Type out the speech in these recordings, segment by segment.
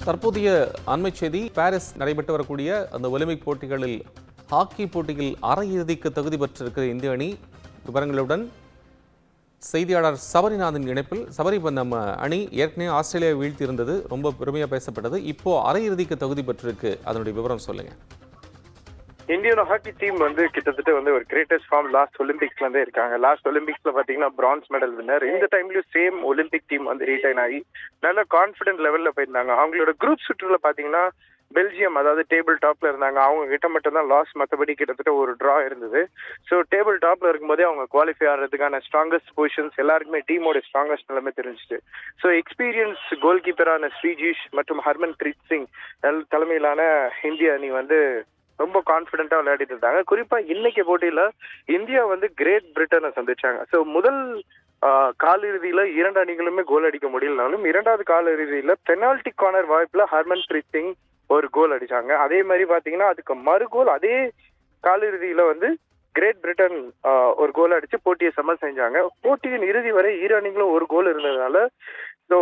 தற்போதைய அண்மை செய்தி, பாரிஸ் நடைபெற்று வரக்கூடிய அந்த ஒலிம்பிக் போட்டிகளில் ஹாக்கி போட்டியில் அரையிறுதிக்கு தகுதி பெற்றிருக்கிற இந்திய அணி விவரங்களுடன் செய்தியாளர் சபரிநாதன் இணைப்பில். சபரி, இப்போ நம்ம அணி ஏற்கனவே ஆஸ்திரேலியா வீழ்த்தி இருந்தது, ரொம்ப பெருமையாக பேசப்பட்டது. இப்போ அரையிறுதிக்கு தகுதி பெற்றிருக்கு, அதனுடைய விவரம் சொல்லுங்க. இந்தியன் ஹாக்கி டீம் கிட்டத்தட்ட ஒரு கிரேட்டஸ்ட் ஃபார்ம் லாஸ்ட் ஒலிம்பிக்ஸ்ல இருந்தே இருக்காங்க. லாஸ்ட் ஒலிம்பிக்ஸ்ல பாத்தீங்கன்னா பிரான்ஸ் மெடல் வின்னர். இந்த டைம்லயும் சேம் ஒலிம்பிக் டீம் ரீடைன் ஆகி நல்ல கான்பிடன்ட் லெவல்ல போயிருந்தாங்க. அவங்களோட குரூப் சுற்றுல பாத்தீங்கன்னா பெல்ஜியம், அதாவது டேபிள் டாப்ல இருந்தாங்க. அவங்க கிட்ட மட்டும் தான் லாஸ், மற்றபடி கிட்டத்தட்ட ஒரு டிரா இருந்தது. ஸோ டேபிள் டாப்ல இருக்கும்போதே அவங்க குவாலிஃபை ஆகிறதுக்கான ஸ்ட்ராங்கஸ்ட் பொசிஷன்ஸ் எல்லாருக்குமே டீமோட ஸ்ட்ராங்கஸ்ட் நிலைமை தெரிஞ்சுச்சு. ஸோ எக்ஸ்பீரியன்ஸ் கோல் கீப்பரான ஸ்ரீஜீஷ் மற்றும் ஹர்மன் பிரீத் சிங் தலைமையிலான இந்திய அணி ரொம்ப கான்பிடென்டா விளையாடிட்டு இருந்தாங்க. குறிப்பா இன்னைக்கு போட்டியில இந்தியா கிரேட் பிரிட்டனை சந்திச்சாங்க. ஸோ முதல் காலிறுதியில இரண்டு அணிகளுமே கோல் அடிக்க முடியலனாலும் இரண்டாவது காலிறுதியில பெனால்டி கார்னர் வாய்ப்புல ஹர்மன் பிரீத் சிங் ஒரு கோல் அடிச்சாங்க. அதே மாதிரி பாத்தீங்கன்னா அதுக்கு மறுகோல் அதே காலிறுதியில கிரேட் பிரிட்டன் ஒரு கோல் அடிச்சு போட்டியை சமன் செஞ்சாங்க. போட்டியின் இறுதி வரை இரு அணிகளும் ஒரு கோல் இருந்ததுனால ஸோ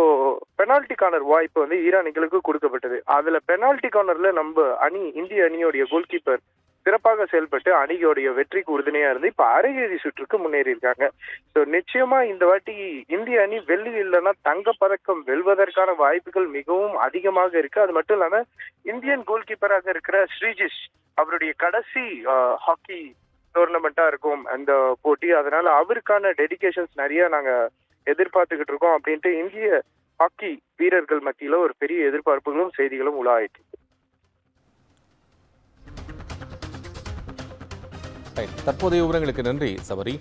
பெனால்டி கார்னர் வாய்ப்பு இரு அணிகளுக்கு கொடுக்கப்பட்டது. அதுல பெனால்டி கார்னர்ல நம்ம இந்திய அணியோடைய கோல் கீப்பர் சிறப்பாக செயல்பட்டு அணியோடைய வெற்றிக்கு உறுதுணையா இருந்து இப்ப அரையிறுதி சுற்றுக்கு முன்னேறி இருக்காங்க. ஸோ நிச்சயமா இந்த வாட்டி இந்திய அணி வெள்ளி இல்லைன்னா தங்க பதக்கம் வெல்வதற்கான வாய்ப்புகள் மிகவும் அதிகமாக இருக்கு. அது மட்டும் இல்லாம இந்தியன் கோல் கீப்பராக இருக்கிற ஸ்ரீஜிஷ் அவருடைய கடைசி ஹாக்கி டோர்னமெண்டா இருக்கும் அந்த போட்டி. அதனால அவருக்கான டெடிகேஷன்ஸ் நிறைய நாங்க எதிர்பார்த்துக்கிட்டு இருக்கோம் அப்படின்ட்டு இந்திய ஹாக்கி வீரர்கள் மத்தியில ஒரு பெரிய எதிர்பார்ப்புகளும் செய்திகளும் உலாயிட்டு. தற்போதைய விவரங்களுக்கு நன்றி சபரி.